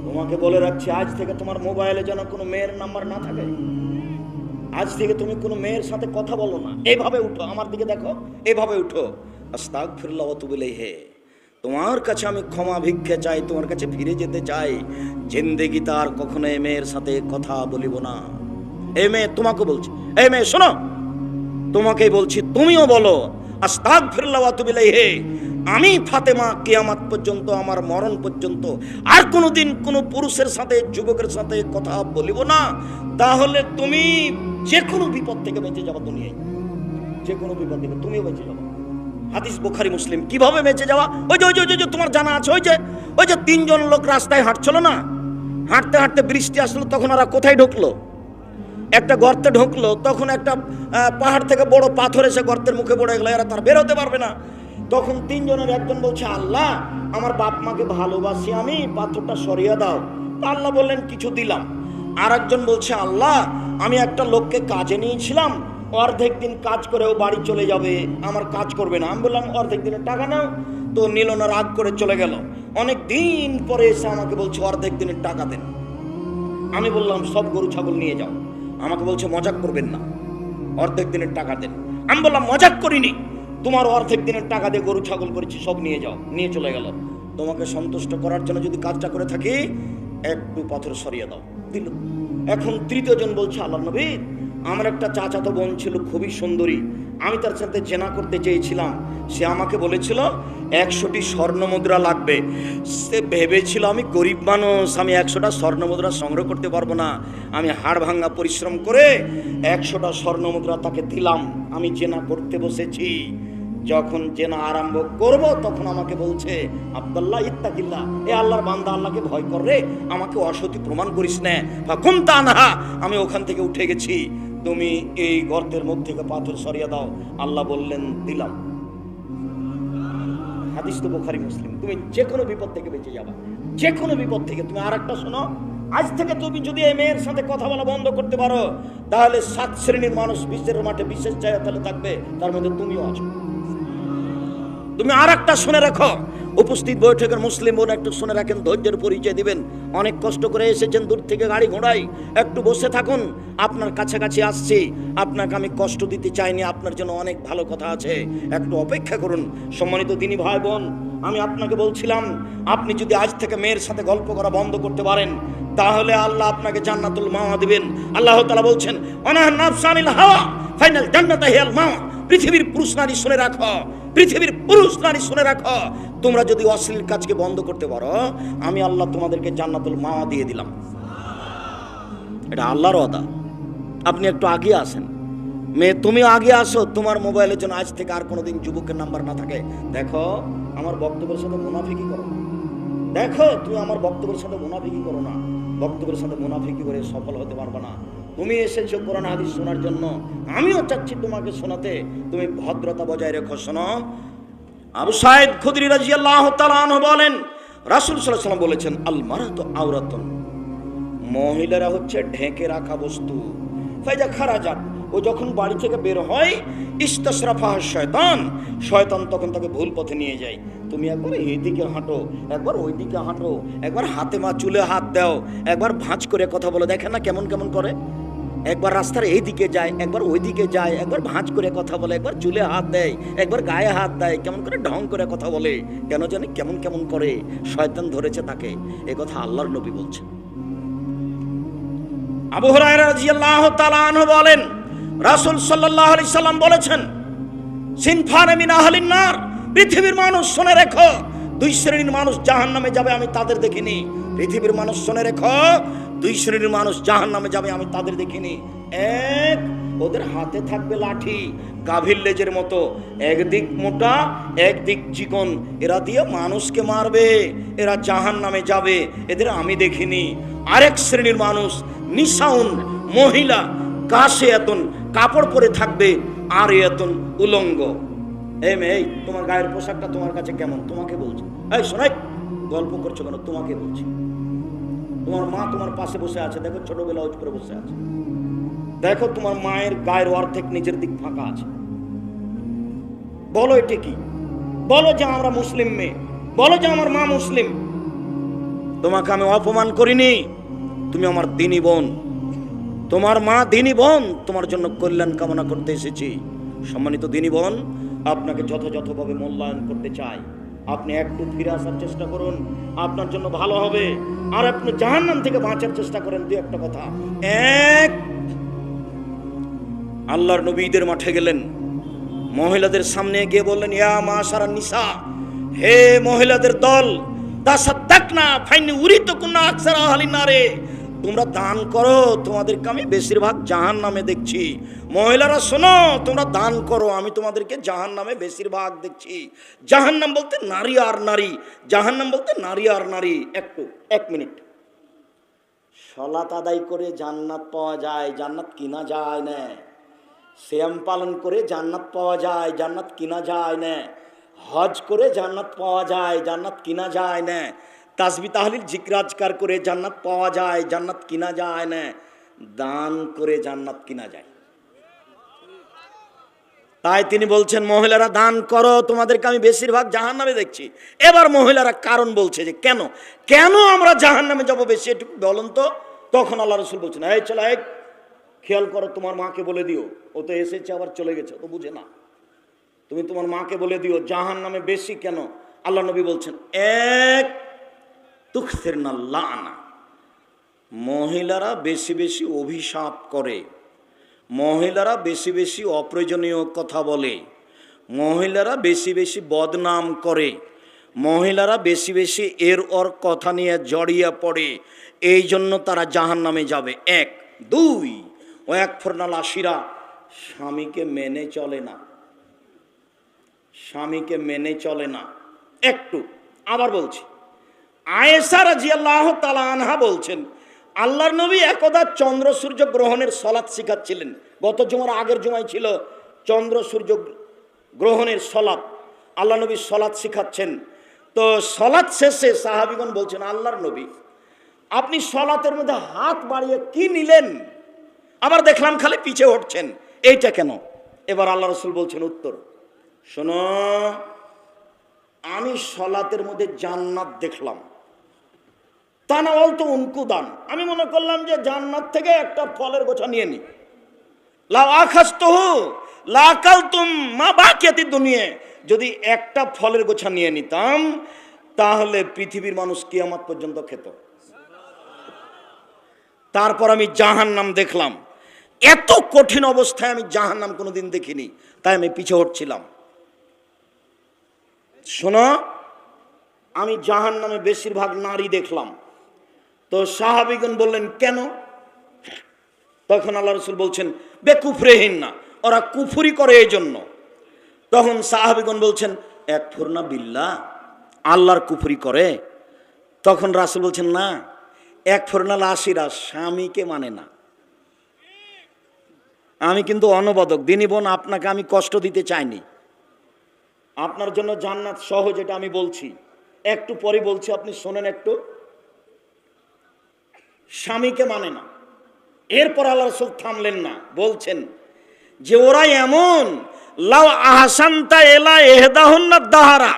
তোমাকে বলে রাখছি, আজ থেকে তোমার মোবাইলে যেন কোনো মেয়ের নাম্বার না থাকে। আজ থেকে তুমি কোনো মেয়ের সাথে কথা বলো না। এইভাবে উঠো, আমার দিকে দেখো, এইভাবে উঠো, আস্তাগফিরুল্লাহ ওয়া আতুবু ইলাইহি, তোমার কাছে আমি ক্ষমা ভিক্ষে চাই, তোমার কাছে ফিরে যেতে চাই, জিন্দেগি তার কখনো এই মেয়ের সাথে কথা বলিব না। এই মেয়ে তোমাকে বলছি, এই মেয়ে শোনো, তোমাকেই বলছি, তুমিও বলো আস্তাগফিরুল্লাহ ওয়া আতুবু ইলাইহি। আমি ফাতেমা কিয়ামত পর্যন্ত, আমার মরণ পর্যন্ত আর কোনোদিন কোনো পুরুষের সাথে, যুবকের সাথে কথা বলিব না। তাহলে তুমি যে কোনো বিপদ থেকে বেঁচে যাবো দুনিয়ায়, যে কোনো বিপদ থেকে তুমিও বেঁচে যাবো। হাদিস বুখারী, মুসলিম। কিভাবে বেঁচে যাওয়া? ওই যে তোমার জানা আছে, ওই যে 3 জন লোক রাস্তায় হাঁটছিল না, হাঁটতে হাঁটতে বৃষ্টি আসলো, তখন ওরা কোথায় ঢুকলো? একটা গর্তে ঢুকলো। তখন একটা পাহাড় থেকে বড় পাথর এসে গর্তের মুখে পড়ে গেলো, এরা তার বের হতে পারবে না। তখন 3 জনের একজন বলছে, আল্লাহ আমার বাপ মাকে ভালোবাসি আমি, পাথরটা সরিয়ে দাও। আল্লাহ বললেন কিছু দিলাম। আর একজন বলছে, আল্লাহ আমি একটা লোককে কাজে নিয়েছিলাম, অর্ধেক দিন কাজ করে ও বাড়ি চলে যাবে, আমার কাজ করবে না। আমি বললাম অর্ধেক দিনের টাকা নাও। তো নিল না, রাগ করে চলে গেল। অনেক দিন পরে এসে আমাকে বলছে অর্ধেক দিনের টাকা দেন। আমি বললাম সব গরু ছাগল নিয়ে যাও। আমাকে বলছে মজাক করবেন না, অর্ধেক দিনের টাকা দেন। আমি বললাম মজাক করিনি, তোমার অর্ধেক দিনের টাকা দিয়ে গরু ছাগল করেছি, সব নিয়ে যাও। নিয়ে চলে গেল। তোমাকে সন্তুষ্ট করার জন্য যদি কাজটা করে থাকি, একটু পাথর সরিয়ে দাও। দিল। এখন 3য় জন বলছে, আল্লাহ নবী আমার একটা চাচাতো বোন ছিল, খুবই সুন্দরী, আমি তার সাথে জেনা করতে চেয়েছিলাম। সে আমাকে বলেছিল 100টি স্বর্ণ মুদ্রা লাগবে। সে ভেবেছিল আমি গরিব মানুষ, আমি 100টা স্বর্ণ মুদ্রা সংগ্রহ করতে পারবো না। আমি হাড় ভাঙা পরিশ্রম করে 100টা স্বর্ণ মুদ্রা তাকে দিলাম। আমি জেনা করতে বসেছি। যখন জেনা আরম্ভ করব তখন আমাকে বলছে, আব্দুল্লাহ ইত্তাকিল্লাহ, এ আল্লাহর বান্দা, আল্লাহকে ভয় কর রে, আমাকে অসতী প্রমাণ করিস না। ফাকুমতা আনহা, আমি ওখান থেকে উঠে গেছি, তুমি এই গর্তের মধ্যে থেকে পাথর সরিয়ে দাও। আল্লাহ বললেন দিলাম। হাদিস তো বুখারী মুসলিম। তুমি যে কোনো বিপদ থেকে বেঁচে যাবা, যে কোনো বিপদ থেকে। তুমি আর একটা শোনো, আজ থেকে তুমি যদি এই মেয়ের সাথে কথা বলা বন্ধ করতে পারো, তাহলে 7 শ্রেণীর মানুষ বিশ্বের মাঠে বিশেষ জায়গা তাহলে থাকবে, তার মধ্যে তুমিও আছো। তুমি আর একটা শুনে রাখো, উপস্থিত বৈঠকের মুসলিম বোন একটু শুনে রাখেন, ধৈর্যের পরিচয় দিবেন। অনেক কষ্ট করে এসেছেন দূর থেকে গাড়ি ঘোড়ায়, একটু বসে থাকুন। আপনার কাছাকাছি আসছি, আপনাকে আমি কষ্ট দিতে চাইনি, আপনার জন্য অনেক ভালো কথা আছে, একটু অপেক্ষা করুন। সম্মানিত দিনী ভাই বোন, আমি আপনাকে বলছিলাম, আপনি যদি আজ থেকে মেয়ের সাথে গল্প করা বন্ধ করতে পারেন, তাহলে আল্লাহ আপনাকে জান্নাতুল মাওয়া দিবেন। আল্লাহ তাআলা বলছেন, ওয়ানাহা নাফসানিল হাওয়া ফাইনাল জান্নাতা হিয়াল মাওয়া। পৃথিবীর পুরুষ নারী শুনে রাখো, পৃথিবীর পুরুষ নারী শুনে রাখো, তোমরা যদি অশ্লীল কাজকে বন্ধ করতে পারো, আমি আল্লাহ তোমাদেরকে জান্নাতুল মাওয়া দিয়ে দিলাম। এটা আল্লাহর ওয়াদা। আপনি একটু আগে আসেন, মেয়ে তুমি আগে আসো, তোমার মোবাইলের জন্য আজ থেকে আর কোনোদিন যুবকের নাম্বার না থাকে। দেখো, আমার বক্তব্যের সাথে মুনাফিকি করো না। দেখো, তুমি আমার বক্তব্যের সাথে মুনাফিকি করো না। বক্তব্যের সাথে মুনাফিকি করে সফল হতে পারবে না। তুমি এসেছো কোরআন হাদিস শোনার জন্য, আমিও চাচ্ছি তোমাকে শোনাতে। তুমি ভদ্রতা বজায় রেখো। শোনো, আবু সাঈদ খুদরি রাদিয়াল্লাহু তাআলা আনহু বলেন, রাসূল সাল্লাল্লাহু আলাইহি ওয়াসাল্লাম বলেছেন, আল মারাতু আওরাতুন, মহিলারা হচ্ছে ঢেকে রাখা বস্তু। ফাইজা খারাজাত, ও যখন বাড়ি থেকে বের হয়, ইস্তাশরাফা শয়তান, শয়তান তখন তাকে ভুল পথে নিয়ে যায়। তুমি একবার এইদিকে হাঁটো, একবার ওইদিকে হাঁটো, একবার হাতে মা চুলে হাত দাও, একবার ভাঁজ করে কথা বলো, দেখেন না কেমন কেমন করে। একবার রাস্তার এইদিকে যায়, একবার ওইদিকে যায়, একবার ভাঁজ করে কথা বলে, একবার চুলে হাত দেয়, একবার গায়ে হাত দেয়, কেমন করে ঢং করে কথা বলে, কেন জানি কেমন কেমন করে। শয়তান ধরেছে তাকে। এ কথা আল্লাহর নবী বলছেন। আবু হুরায়রা রাদিয়াল্লাহু তাআলা আনহু বলেন, রাসূল সাল্লাল্লাহু আলাইহি সাল্লাম বলেছেন, সিনফান মিন আহলিন নার, পৃথিবীর মানুষ শুনে রেখো, 2 শ্রেণীর মানুষ জাহান্নামে যাবে, আমি তাদের দেখিনি। পৃথিবীর মানুষ শুনে রেখো, 2 শ্রেণীর মানুষ জাহান্নামে যাবে, আমি তাদের দেখিনি। এক, ওদের হাতে থাকবে লাঠি, গাভীর লেজের মতো, একদিক মোটা একদিক চিকন, এরা দিয়ে মানুষকে মারবে, এরা জাহান্নামে যাবে, এদের আমি দেখিনি। আরেক শ্রেণীর মানুষ, নিসাউন, মহিলা, কাশে এতন, কাপড় পরে থাকবে, আর এতন উলঙ্গ। এই মেয়ে, তোমার গায়ের পোশাকটা তোমার কাছে কেমন? তোমাকে বলছি। এই শোনাই, গল্প করছো কেন? তোমাকে বলছি। তোমার মা তোমার পাশে বসে আছে, দেখো ছোটবেলা উঁচু করে বসে আছে, দেখো তোমার মায়ের গায়ের অর্ধেক নিচের দিক ফাঁকা আছে। বলো এটা কি? বলো যে আমরা মুসলিম মেয়ে, বলো যে আমার মা মুসলিম। তোমাকে আমি অপমান করিনি, তুমি আমার দিনী বোন, তোমার মা দিনী বোন, তোমার জন্য কল্যাণ কামনা করতে এসেছি। সম্মানিত দিনী বোন, আপনাকে যথাযথভাবে মূল্যায়ন করতে চাই। আপনি একটু ফিরে আসার চেষ্টা করুন, আপনার জন্য ভালো হবে। আর আপনি জাহান্নাম থেকে বাঁচার চেষ্টা করেন। 2-1 কথা। এক, আল্লাহর নবী ঈদের মাঠে গেলেন, মহিলাদের সামনে গিয়ে বললেন, ইয়া মাশারান নিসা, হে মহিলাদের দল, তাসাদ্দাকনা ফাইনি উরিতুকুন্না আকসারা আহলিন নারে, তোমরা দান করো, তোমাদেরকে আমি বেশিরভাগ জাহান্নামে দেখছি। মহিলারা শোনো, তোমরা দান করো, আমি তোমাদেরকে জাহান্নামে বেশিরভাগ দেখছি। জাহান্নাম বলতে নারী আর নারী, জাহান্নাম বলতে নারী আর নারী। একটু 1 মিনিট, সালাত আদায় করে জান্নাত পাওয়া যায়, জান্নাত কিনা যায় না। সিয়াম পালন করে জান্নাত পাওয়া যায়, জান্নাত কিনা যায় না। হজ করে জান্নাত পাওয়া যায়, জান্নাত কিনা যায় না। তাসবিহ তাহলিল জিকির আজকার করে জান্নাত পাওয়া যায়, জান্নাত কিনা যায় না। দান করে জান্নাত কিনা যায়। তাই তিনি বলছেন, মহিলারা দান করো, তোমাদেরকে আমি বেশিরভাগ জাহান্নামে দেখছি। এবার মহিলারা কারণ বলছে যে কেন কেন আমরা জাহান্নামে যাব বেশি, একটু বলুন তো। তখন আল্লাহ রাসূল বলছেন, এই চলো, এক খেয়াল করো, তোমার মাকে বলে দিও, ও তো এসেছে আবার চলে গেছে, ও তো বুঝে না। তুমি তোমার মাকে বলে দিও জাহান্নামে বেশি কেন। আল্লাহ নবী বলছেন, এক, তুকসিরনা লানা, মহিলারা বেশি বেশি অভিশাপ করে, মহিলারা বেশি বেশি অপ্রয়োজনীয় কথা বলে, মহিলারা বেশি বেশি বদনাম করে, মহিলারা বেশি বেশি এর ওর কথা নিয়ে জড়িয়ে পড়ে, এই জন্য তারা জাহান্নামে যাবে। 1, 2, ও এক ফরনাল আশিরা, স্বামীকে মেনে চলে না, স্বামীকে মেনে চলে না। একটু আবার বলছি, আয়েশা রাদিয়াল্লাহু তাআলা আনহা বলছেন, আল্লাহর নবী একদা চন্দ্র সূর্য গ্রহণের সলাত শিখাচ্ছিলেন। গত জুমার আগের জুমায় ছিল চন্দ্র সূর্য গ্রহণের সলাত। আল্লাহ নবী সলাৎ শিখাচ্ছেন। তো সলাৎ শেষে সাহাবীগণ বলছেন, আল্লাহর নবী আপনি সলাতের মধ্যে হাত বাড়িয়ে কি নিলেন? আবার দেখলাম খালি পিছে উঠছেন, এইটা কেন? এবার আল্লাহ রাসূল বলছেন উত্তর, শোনো, আমি সলাতের মধ্যে জান্নাত দেখলাম। তানাওয়াল তো উনকুদান, আমি মনে করলাম যে জান্নাত থেকে একটা ফলের গোছা নিয়ে নি। লাউ আখাজতুহু লাকালতুম মা বাকিয়াতি দুনিয়া, যদি একটা ফলের গোছা নিয়ে নিতাম তাহলে পৃথিবীর মানুষ কিয়ামত পর্যন্ত খেত। তারপর আমি জাহান্নাম দেখলাম, এত কঠিন অবস্থায় আমি জাহান্নাম কোনোদিন দেখিনি, তাই আমি পিছে হটছিলাম। শোনো, আমি জাহান্নামে বেশিরভাগ নারী দেখলাম। তো সাহাবীগণ বললেন কেন? তখন আল্লাহ রাসূল বলছেন, বেকুফরিহিন না, ওরা কুফরি করে এই জন্য। তখন সাহাবীগণ বলছেন, একফুরনা বিল্লাহ, আল্লাহর কুফরি করে? তখন রাসূল বলছেন, না, একফুরনা লাশিরা, স্বামীকে মানে না। আমি কিন্তু অনবদক দিনী বোন, আপনাকে আমি কষ্ট দিতে চাইনি। আপনার জন্য জান্নাত সহজ, এটা আমি বলছি, একটু পরে বলছি, আপনি শোনেন একটু। স্বামীকে মানে না। এরপর আল্লাহ রাসূল থামলেন না, বলছেন যে ওরা এমন, লাউ আহসানতা এলা ইহদাহুন্না দাহারা,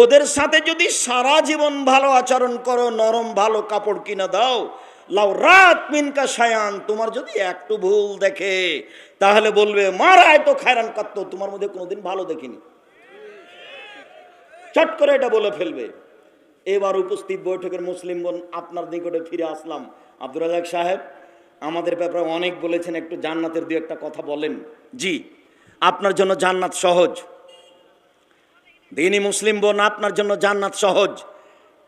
ওদের সাথে যদি সারা জীবন ভালো আচরণ করো, নরম ভালো কাপড় কিনে দাও, লাউ রাত মিনকা শায়ান, তোমার যদি একটু ভুল দেখে তাহলে বলবে মা রায়তো খায়রান কাত্ত, তোমার মধ্যে কোনোদিন ভালো দেখিনি, চট করে এটা বলে ফেলবে। এবার উপস্থিত বৈঠকের মুসলিম বোন, আপনার নিকটে ফিরে আসলাম। আব্দুর রাজ্জাক সাহেব আমাদের ব্যাপারে অনেক বলেছেন, একটু জান্নাতের দু একটা কথা বলেন। জি, আপনার জন্য জান্নাত সহজ। দিনী মুসলিম বোন, আপনার জন্য জান্নাত সহজ।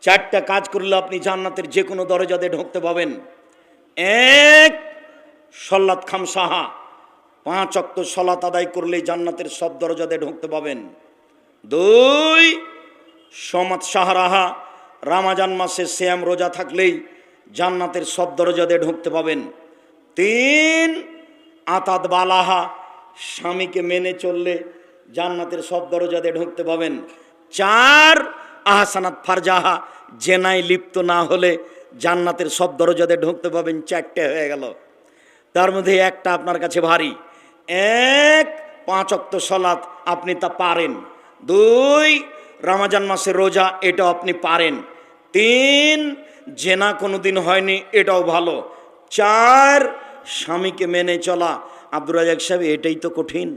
4টা কাজ করলে আপনি জান্নাতের যে কোনো দরজাতে ঢুকতে পাবেন। 1, সলাত খামসাহা, 5 ওয়াক্ত সলাত আদায় করলেই জান্নাতের সব দরজাতে ঢুকতে পাবেন। 2, সমাত শাহরাহা, রমজান মাসে সিয়াম রোজা থাকলেই জান্নাতের সব দরজাতে ঢুকতে পাবেন। 3, আতাত বালাহা, স্বামীকে মেনে চললে জান্নাতের সব দরজাতে ঢুকতে পাবেন। 4, আহসানাত ফারজাহা, জেনায় লিপ্ত না হলে জান্নাতের সব দরজাতে ঢুকতে পাবেন। 4টে হয়ে গেল। তার মধ্যে একটা আপনার কাছে ভারী। 1, 5 ওয়াক্ত সলাত, আপনি তা পারেন। 2, রমজান মাসের রোজা, এটাও আপনি পারেন। 3, জেনা কোনোদিন হয়নি, এটাও ভালো। 4, স্বামীকে মেনে চলা। আব্দুর রাজ্জাক সাহেব, এটাই তো কঠিন।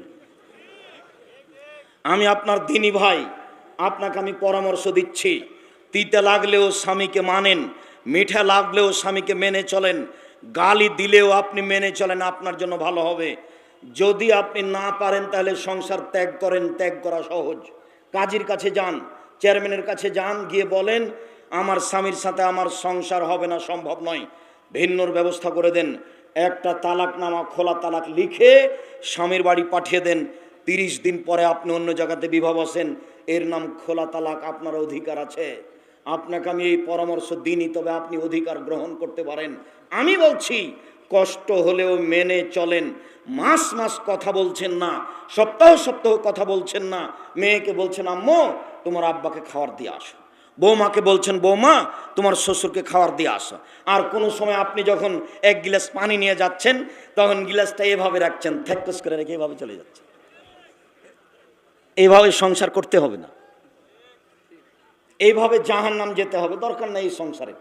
আমি আপনার দিনী ভাই, আপনাকে আমি পরামর্শ দিচ্ছি, তিতে লাগলেও স্বামীকে মানেন, মিঠা লাগলেও স্বামীকে মেনে চলেন, গালি দিলেও আপনি মেনে চলেন, আপনার জন্য ভালো হবে। যদি আপনি না পারেন তাহলে সংসার ত্যাগ করেন, ত্যাগ করা সহজ। কাজীর কাছে যান, চেয়ারম্যানের কাছে যান, গিয়ে বলেন আমার স্বামীর সাথে আমার সংসার হবে না, সম্ভব নয়, ভিন্নর ব্যবস্থা করে দেন। একটা তালাকনামা, খোলা তালাক লিখে স্বামীর বাড়ি পাঠিয়ে দেন। 30 দিন পরে আপনি অন্য জায়গাতে বিবাহ বসেন, এর নাম খোলা তালাক, আপনার অধিকার আছে। আপনাকে আমি এই পরামর্শ দিইনি, তবে আপনি অধিকার গ্রহণ করতে পারেন। আমি বলছি কষ্ট হলেও মেনে চলেন। মাস মাস কথা বলছেন না, সপ্তাহ সপ্তাহ কথা বলছেন না। মেয়েকে বলছেন আম্মু তোমার আব্বাকে খাবার দিয়ে আসো, বৌমাকে বলছেন বৌমা তোমার শ্বশুরকে খাবার দিয়ে আসো। আর কোনো সময় আপনি যখন 1 গিলাস পানি নিয়ে যাচ্ছেন, তখন গিলাসটা এভাবে রাখছেন, থ্যাকস করে রেখে এভাবে চলে যাচ্ছেন। এইভাবে সংসার করতে হবে না, এইভাবে জাহান্নাম যেতে হবে, দরকার নেই এই সংসারে।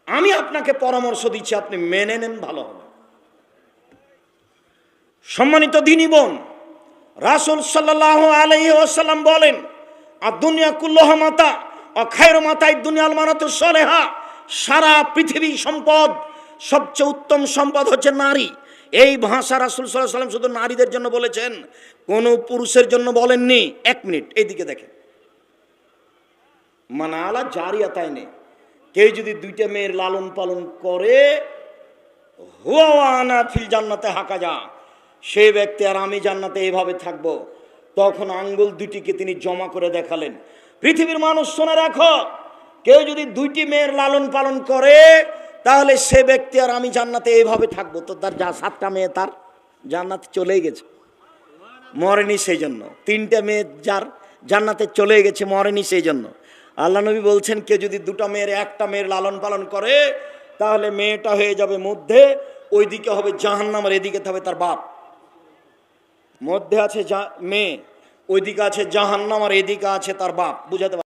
আমি আপনাকে পরামর্শ দিচ্ছি, আপনি মেনে নেন, ভালো হবে। সম্মানিত দিনী বোন, রাসূল সাল্লাল্লাহু আলাইহি ওয়াসাল্লাম বলেন আর দুনিয়া কুল্লুহা মাতা ও খায়রু মাতাই দুনিয়াল মারাতু সালেহা, সারা পৃথিবী সম্পদ, সবচেয়ে উত্তম সম্পদ হচ্ছে নারী। এই ভাষা রাসূল সাল্লাল্লাহু আলাইহি ওয়াসাল্লাম শুধু নারীদের জন্য বলেছেন, কোনো পুরুষের জন্য বলেননি। 1 মিনিট এইদিকে দেখেন, মানালা জারিয়াতাইনে, কেউ যদি 2টা মেয়ের লালন পালন করে, হুয়া আনা ফিল জান্নাতে হাকাজা, সেই ব্যক্তি আর আমি জান্নাতে এইভাবে থাকব। তখন আঙ্গুল 2টিকে তিনি জমা করে দেখালেন। পৃথিবীর মানুষ শুনে রাখো, কেউ যদি 2টি মেয়ের লালন পালন করে তাহলে সে ব্যক্তি আর আমি জান্নাতে এইভাবে থাকবো। তো তার যা 7টা মেয়ে, তার জান্নাতে চলেই গেছে, মরেনি সেই জন্য। 3টা মেয়ে যার জান্নাতে চলে গেছে, মরেনি সেই জন্য। আল্লাহ নবী বলছেন কেউ যদি দুটো মেয়ের একটা মেয়ের লালন পালন করে তাহলে মেয়েটা হয়ে যাবে মধ্যে, ওইদিকে হবে জাহান্নাম আর এদিকে হবে তার বাপ। মধ্যে আছে মেয়ে, ওইদিকে আছে জাহান্নাম আর এদিকে আছে তার বাপ। বুঝাতে